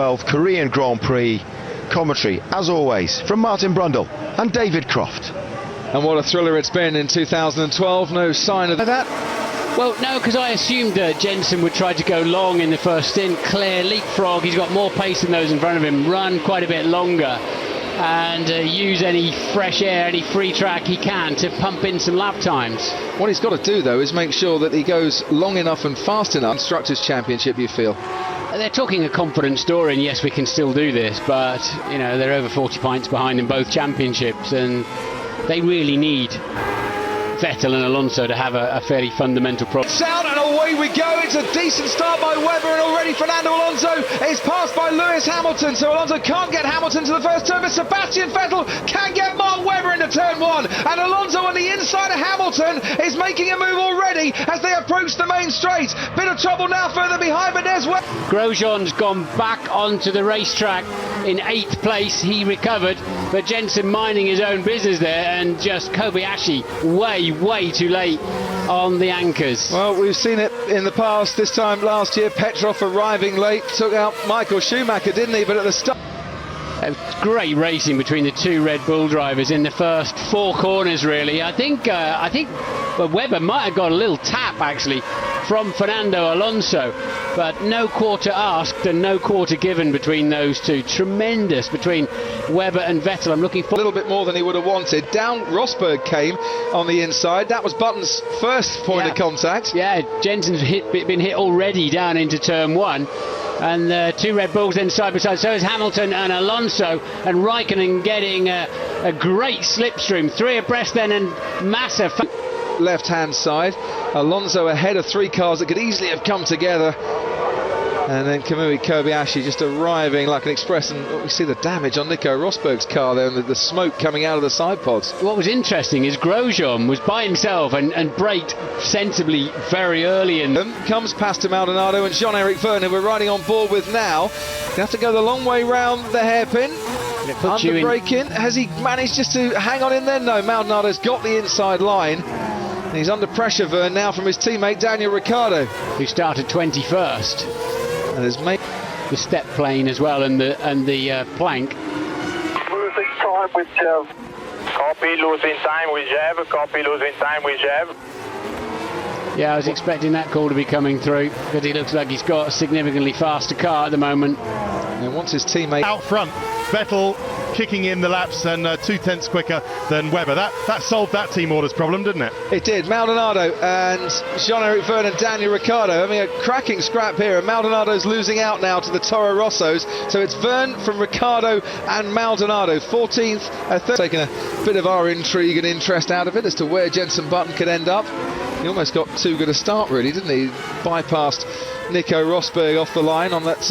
12 Korean Grand Prix commentary, as always, from Martin Brundle and David Croft. And what a thriller it's been in 2012, no sign of that. Well, no, because I assumed that Jensen would try to go long in the first stint. Claire leapfrog, he's got more pace than those in front of him, run quite a bit longer and use any fresh air, any free track he can to pump in some lap times. What he's got to do, though, is make sure that he goes long enough and fast enough. Constructors' Championship, you feel? They're talking a confident story, and yes, we can still do this, but, you know, they're over 40 points behind in both championships, and they really need Vettel and Alonso to have a fairly fundamental problem. Sound, and away we go. It's a decent start by Webber, and already Fernando Alonso is passed by Lewis Hamilton, so Alonso can't get Hamilton to the first turn, but Sebastian Vettel can get Mark Webber into turn one, and Alonso on the inside of Hamilton is making a move already as they approach the main straight. Bit of trouble now further behind, but there's Webber. Grosjean's gone back onto the racetrack in 8th place. He recovered, but Jensen minding his own business there, and just Kobayashi way too late on the anchors. Well, we've seen it in the past. This time last year, Petrov arriving late took out Michael Schumacher, didn't he? But at the start, great racing between the two Red Bull drivers in the first 4 corners, really. I think Webber might have got a little tap actually from Fernando Alonso, but no quarter asked and no quarter given between those two. Tremendous between Webber and Vettel. I'm looking for a little bit more than he would have wanted. Down Rosberg came on the inside. That was Button's first point of contact. Yeah, Jensen's been hit already down into turn 1. And the two Red Bulls then side by side. So is Hamilton and Alonso, and Raikkonen getting a great slipstream. 3 abreast then, and Massa left hand side. Alonso ahead of 3 cars that could easily have come together. And then Kamui Kobayashi just arriving like an express, and we see the damage on Nico Rosberg's car there, and the smoke coming out of the side pods. What was interesting is Grosjean was by himself and braked sensibly very early. And comes past to Maldonado and Jean-Eric Vergne, who we're riding on board with now. They have to go the long way round the hairpin. Under braking. Has he managed just to hang on in there? No, Maldonado's got the inside line. And he's under pressure, Vergne, now from his teammate Daniel Ricciardo, who started 21st. And has made the step plane as well, and the plank. Losing time with Jeff. Copy, losing time with Jeff. Copy, losing time with Jeff. Yeah, I was expecting that call to be coming through, because he looks like he's got a significantly faster car at the moment. And once his teammate out front, Vettel kicking in the laps and 2/10 quicker than Webber. That solved that team orders problem, didn't it? It did. Maldonado and Jean-Eric Vergne and Daniel Ricciardo having a cracking scrap here, and Maldonado's losing out now to the Toro Rossos. So it's Vergne from Ricciardo and Maldonado, 14th, 3rd. Taking a bit of our intrigue and interest out of it as to where Jensen Button could end up. He almost got too good a start, really, didn't he? Bypassed Nico Rosberg off the line on that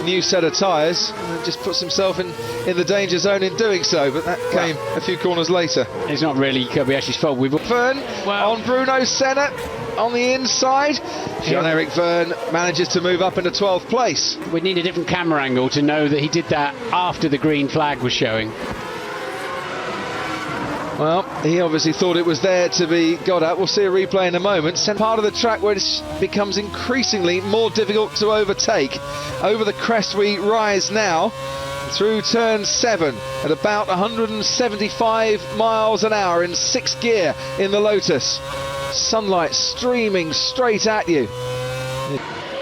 new set of tyres, and just puts himself in the danger zone in doing so, but that came a few corners later. It's not really Kobayashi's fault. Vergne on Bruno Senna on the inside. Jean-Eric Vergne manages to move up into 12th place. We'd need a different camera angle to know that he did that after the green flag was showing. Well, he obviously thought it was there to be got at. We'll see a replay in a moment. Part of the track where it becomes increasingly more difficult to overtake. Over the crest we rise now, through turn 7 at about 175 miles an hour in 6th gear in the Lotus. Sunlight streaming straight at you.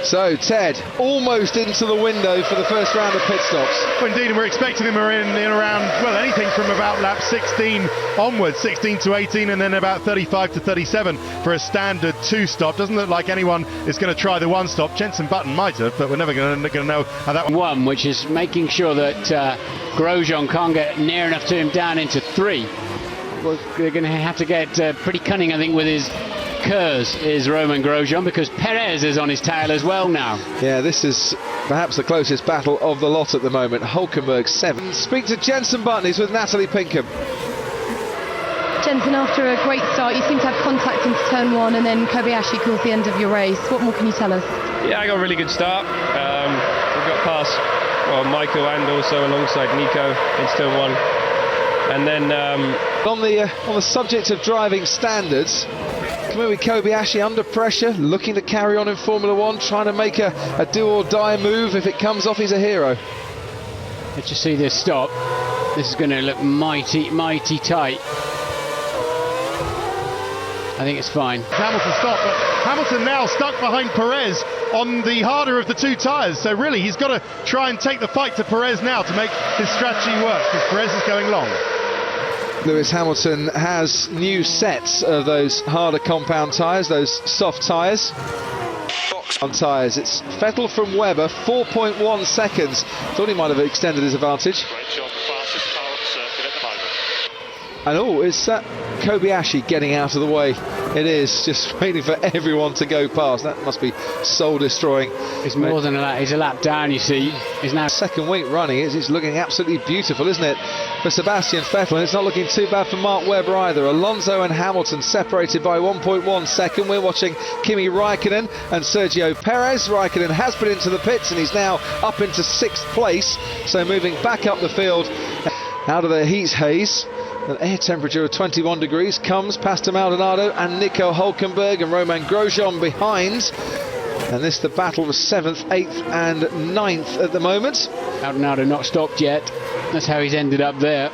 So Ted almost into the window for the first round of pit stops. Well, indeed, and we're expecting him in around, well, anything from about lap 16 onwards, 16 to 18, and then about 35 to 37 for a standard 2-stop. Doesn't look like anyone is going to try the 1-stop. Jensen Button might have, but we're never going to know how that one, which is making sure that Grosjean can't get near enough to him down into 3. Well, they're going to have to get pretty cunning, I think, with his Kers is Roman Grosjean, because Perez is on his tail as well now. Yeah, this is perhaps the closest battle of the lot at the moment. Hulkenberg 7. Speak to Jensen Button, he's with Natalie Pinkham. Jensen, after a great start, you seem to have contact into turn 1, and then Kobayashi calls the end of your race. What more can you tell us? Yeah, I got a really good start. We got past Michael and also alongside Nico in turn 1. And then on the subject of driving standards, Kamui Kobayashi under pressure, looking to carry on in Formula One, trying to make a do-or-die move. If it comes off, he's a hero. Let's just see this stop. This is going to look mighty tight. I think it's fine. Hamilton stopped, but Hamilton now stuck behind Perez on the harder of the two tyres. So really, he's got to try and take the fight to Perez now to make his strategy work, because Perez is going long. Lewis Hamilton has new sets of those harder compound tyres, those soft tyres. On tyres, it's Vettel from Webber, 4.1 seconds. Thought he might have extended his advantage. And oh, is that Kobayashi getting out of the way? It is, just waiting for everyone to go past. That must be soul destroying. It's more than a lap, he's a lap down, you see. He's now second week running. It's looking absolutely beautiful, isn't it, for Sebastian Vettel? And it's not looking too bad for Mark Webber either. Alonso and Hamilton separated by 1.1 second. We're watching Kimi Raikkonen and Sergio Perez. Raikkonen has been into the pits and he's now up into 6th place, so moving back up the field out of the heat haze. An air temperature of 21 degrees comes past Maldonado and Nico Hülkenberg and Romain Grosjean behind. And this the battle for 7th, 8th and 9th at the moment. Maldonado not stopped yet. That's how he's ended up there.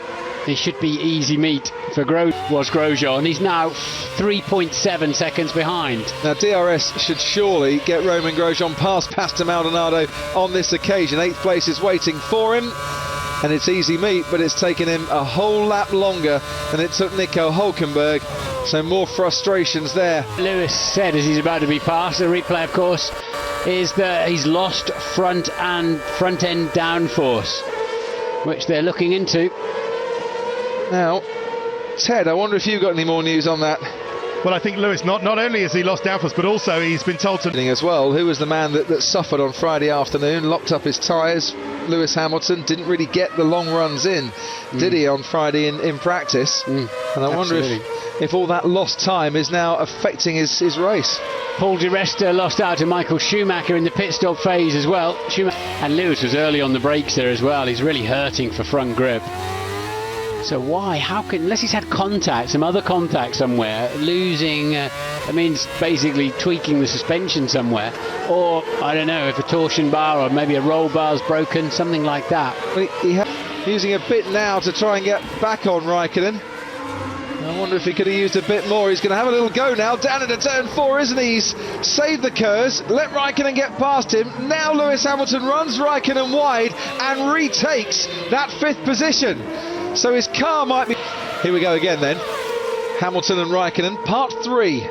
It should be easy meat for Grosjean. He's now 3.7 seconds behind. Now DRS should surely get Romain Grosjean past Maldonado on this occasion. 8th place is waiting for him. And it's easy meat, but it's taken him a whole lap longer than it took Nico Hülkenberg. So more frustrations there. Lewis said as he's about to be passed, the replay of course is that he's lost front end downforce, which they're looking into. Now, Ted, I wonder if you've got any more news on that. Well, I think Lewis, not only has he lost downforce, but also he's been told to... As well, who was the man that suffered on Friday afternoon, locked up his tyres? Lewis Hamilton didn't really get the long runs in, did he, on Friday in practice? And I wonder if all that lost time is now affecting his race. Paul Di Resta lost out to Michael Schumacher in the pit stop phase as well. And Lewis was early on the brakes there as well. He's really hurting for front grip. So why? How can, unless he's had contact, some other contact somewhere, losing, that means basically tweaking the suspension somewhere, or I don't know, if a torsion bar or maybe a roll bar's broken, something like that. Using a bit now to try and get back on Raikkonen. I wonder if he could have used a bit more. He's going to have a little go now, down into turn 4, isn't he? He's saved the curves, let Raikkonen get past him. Now Lewis Hamilton runs Raikkonen wide and retakes that 5th position. So his car might be... Here we go again then. Hamilton and Raikkonen, part 3.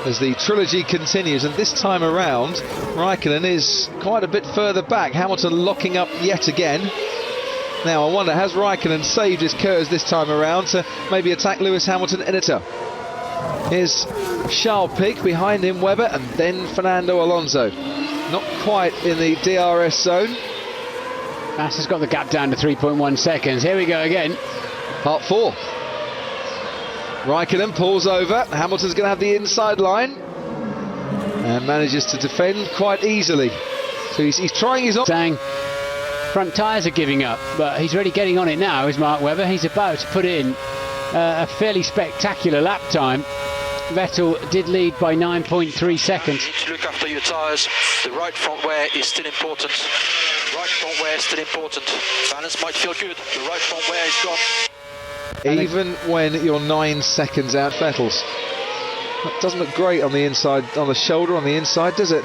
As the trilogy continues, and this time around, Raikkonen is quite a bit further back. Hamilton locking up yet again. Now I wonder, has Raikkonen saved his curves this time around to maybe attack Lewis Hamilton in it? Here's Charles Pic, behind him Webber, and then Fernando Alonso. Not quite in the DRS zone. Mass has got the gap down to 3.1 seconds. Here we go again. Part 4. Raikkonen pulls over. Hamilton's going to have the inside line and manages to defend quite easily. So he's trying his... Saying front tyres are giving up, but he's really getting on it now, is Mark Webber. He's about to put in a fairly spectacular lap time. Vettel did lead by 9.3 seconds. You need to look after your tyres. The right front wear is still important. Right front wear is still important. Balance might feel good. The right front wear is gone. Even when you're 9 seconds out, Vettel's. That doesn't look great on the inside, on the shoulder, on the inside, does it?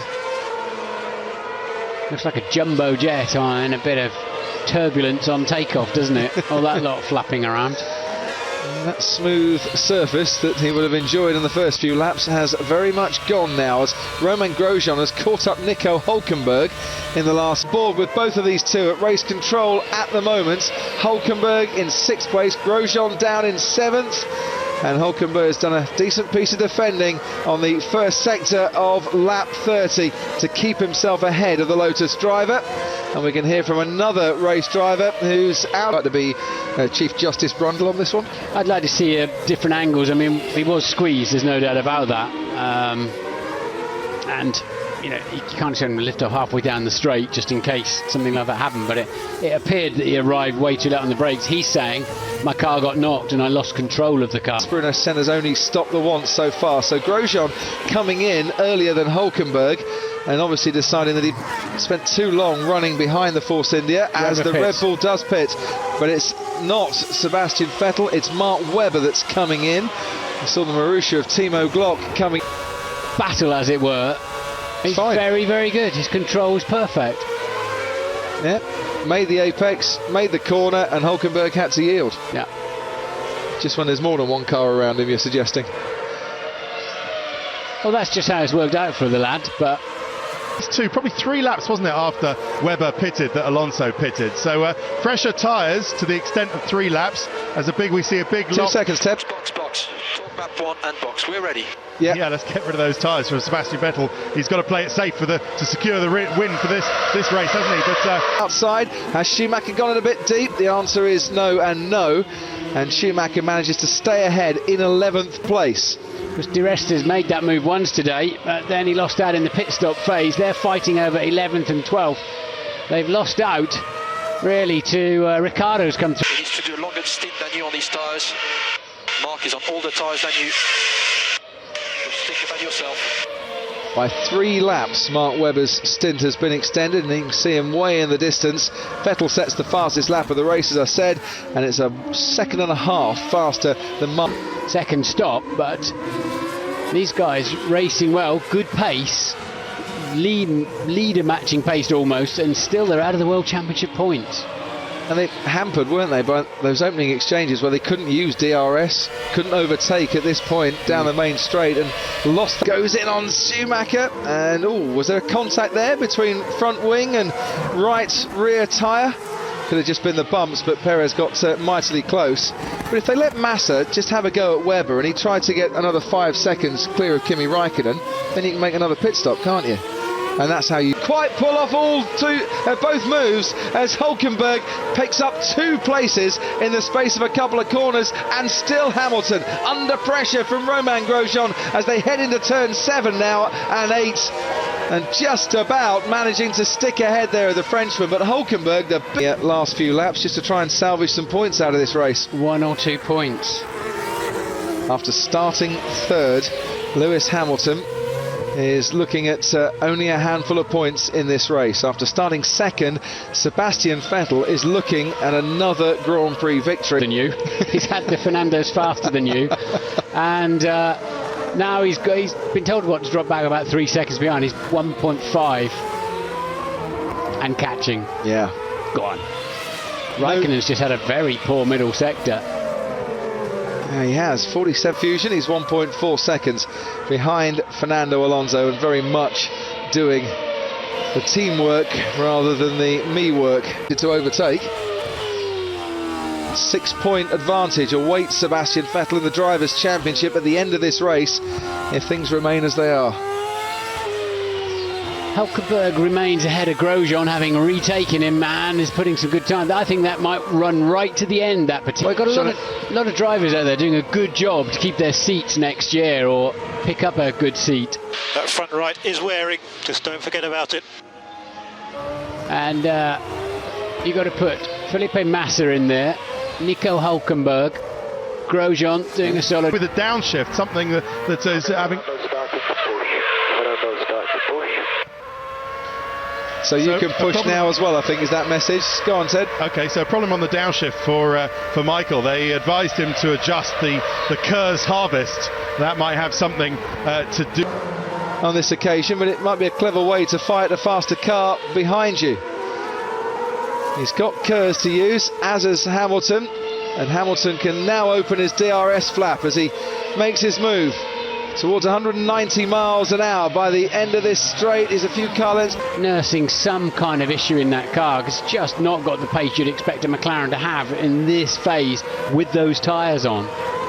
Looks like a jumbo jet on a bit of turbulence on takeoff, doesn't it? All that lot flapping around. That smooth surface that he would have enjoyed in the first few laps has very much gone now, as Romain Grosjean has caught up Nico Hülkenberg in the last board, with both of these two at race control at the moment. Hülkenberg in 6th place, Grosjean down in 7th, and Hülkenberg has done a decent piece of defending on the first sector of lap 30 to keep himself ahead of the Lotus driver. And we can hear from another race driver who's out to be Chief Justice Brundle on this one. I'd like to see different angles. I mean, he was squeezed, there's no doubt about that. And you know, you can't show him to lift off halfway down the straight just in case something like that happened, but it appeared that he arrived way too late on the brakes. He's saying, my car got knocked and I lost control of the car. Bruno Senna's only stopped the once so far, so Grosjean coming in earlier than Hulkenberg, and obviously deciding that he spent too long running behind the Force India as the Red Bull does pit. But it's not Sebastian Vettel, it's Mark Webber that's coming in. I saw the Marussia of Timo Glock coming. Battle, as it were. He's very, very good. His control is perfect. Yeah, made the apex, made the corner, and Hulkenberg had to yield. Yeah. Just when there's more than one car around him, you're suggesting? Well, that's just how it's worked out for the lad, but... It's probably 3 laps, wasn't it, after Webber pitted that Alonso pitted. So fresher tyres to the extent of 3 laps. We see a big 2 seconds, Teb. Box. Talk map 1 and box. We're ready. Yeah, let's get rid of those tyres from Sebastian Vettel. He's got to play it safe to secure the win for this race, hasn't he? But outside, has Schumacher gone in a bit deep? The answer is no and no. And Schumacher manages to stay ahead in 11th place. Because Di Resta's made that move once today, but then he lost out in the pit stop phase. They're fighting over 11th and 12th. They've lost out, really, to Ricciardo's come through. He needs to do a longer stint than you on these tyres. Mark is on all the tyres than you. Just think about yourself. By 3 laps, Mark Webber's stint has been extended, and you can see him way in the distance. Vettel sets the fastest lap of the race, as I said, and it's a 1.5 seconds faster than Mark. Second stop, but these guys racing well, good pace, leader matching pace almost, and still they're out of the World Championship points. And they hampered, weren't they, by those opening exchanges where they couldn't use DRS, couldn't overtake at this point down the main straight, and lost. Goes in on Schumacher, and was there a contact there between front wing and right rear tyre? Could have just been the bumps, but Perez got mightily close. But if they let Massa just have a go at Webber and he tried to get another 5 seconds clear of Kimi Raikkonen, then you can make another pit stop, can't you? And that's how you quite pull off both moves, as Hulkenberg picks up 2 places in the space of a couple of corners, and still Hamilton under pressure from Romain Grosjean as they head into turn 7 now and 8, and just about managing to stick ahead there of the Frenchman. But Hulkenberg, the last few laps, just to try and salvage some points out of this race. 1 or 2 points. After starting 3rd, Lewis Hamilton is looking at only a handful of points in this race. After starting 2nd, Sebastian Vettel is looking at another Grand Prix victory. Than you. He's had the Fernando's faster than you, and now he's been told what to drop back about 3 seconds behind. He's 1.5 and catching. Yeah, go on. Raikkonen's just had a very poor middle sector. Yeah, he has 47 fusion. He's 1.4 seconds behind Fernando Alonso, and very much doing the teamwork rather than the me work to overtake. 6-point advantage awaits Sebastian Vettel in the Drivers' Championship at the end of this race if things remain as they are. Hulkenberg remains ahead of Grosjean, having retaken him, and is putting some good time. I think that might run right to the end, that particular. We've got a lot of drivers out there doing a good job to keep their seats next year or pick up a good seat. That front right is wearing, just don't forget about it. And you've got to put Felipe Massa in there, Nico Hulkenberg, Grosjean doing a solid. With a downshift, something that is having. So you can push now as well, I think, is that message. Go on, Ted. Okay, so a problem on the downshift for Michael. They advised him to adjust the Kerr's harvest. That might have something to do on this occasion, but it might be a clever way to fight a faster car behind you. He's got Kerr's to use, as has Hamilton, and Hamilton can now open his DRS flap as he makes his move towards 190 miles an hour. By the end of this straight is a few car lengths. Nursing some kind of issue in that car, because it's just not got the pace you'd expect a McLaren to have in this phase with those tyres on.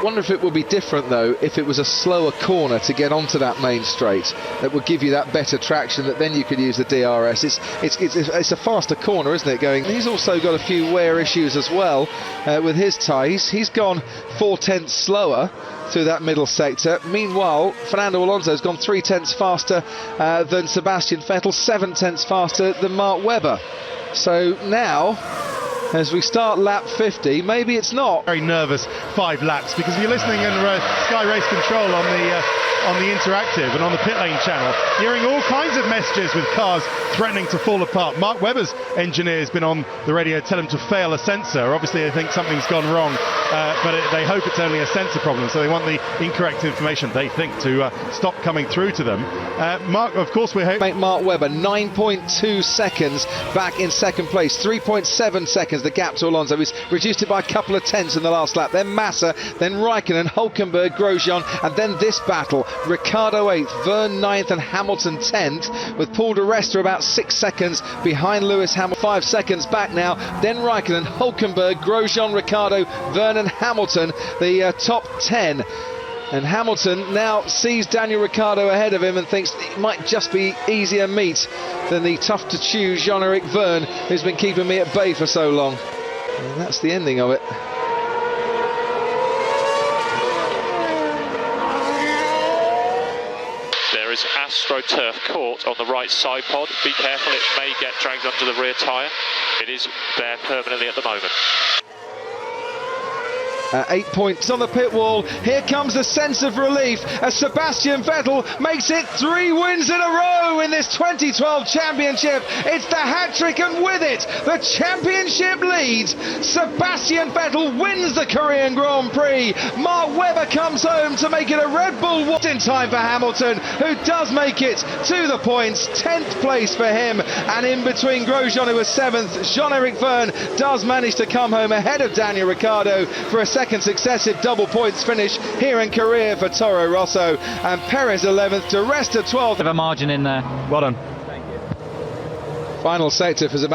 wonder if it would be different though if it was a slower corner to get onto that main straight that would give you that better traction, that then you could use the DRS. It's a faster corner, isn't it, going? He's also got a few wear issues as well with his tyres. He's gone 4/10 slower through that middle sector. Meanwhile, Fernando Alonso's gone 3/10 faster than Sebastian Vettel, 7/10 faster than Mark Webber. So now, as we start lap 50, maybe it's not. Very nervous 5 laps, because if you're listening on Sky Race Control on the interactive and on the pit lane channel, you're hearing all kinds of messages with cars threatening to fall apart. Mark Webber's engineer's been on the radio, tell him to fail a sensor. Obviously they think something's gone wrong, but they hope it's only a sensor problem, so they want the incorrect information, they think, to stop coming through to them. Mark, of course, we hope... Mark Webber 9.2 seconds back in second place, 3.7 seconds the gap to Alonso. He's reduced it by a couple of tenths in the last lap. Then Massa, then Raikkonen, Hülkenberg, Grosjean, and then this battle. Ricciardo 8th, Verne 9th and Hamilton 10th, with Paul di Resta about 6 seconds behind Lewis Hamilton. 5 seconds back now. Then Raikkonen, Hülkenberg, Grosjean, Ricciardo, Verne and Hamilton, the top 10. And Hamilton now sees Daniel Ricciardo ahead of him and thinks it might just be easier meet than the tough-to-choose Jean-Eric Verne, who's been keeping me at bay for so long. And that's the ending of it. There is AstroTurf Court on the right side pod. Be careful, it may get dragged under the rear tyre. It is there permanently at the moment. 8 points on the pit wall. Here comes a sense of relief as Sebastian Vettel makes it 3 wins in a row in this 2012 championship. It's the hat-trick, and with it, the championship leads. Sebastian Vettel wins the Korean Grand Prix. Mark Webber comes home to make it a Red Bull in time for Hamilton, who does make it to the points. 10th place for him, and in between Grosjean, who was 7th, Jean-Eric Verne does manage to come home ahead of Daniel Ricciardo for a second successive double points finish here in Korea for Toro Rosso, and Perez 11th, di Resta 12th. Have a margin in there. Well done. Final sector for Sebastian.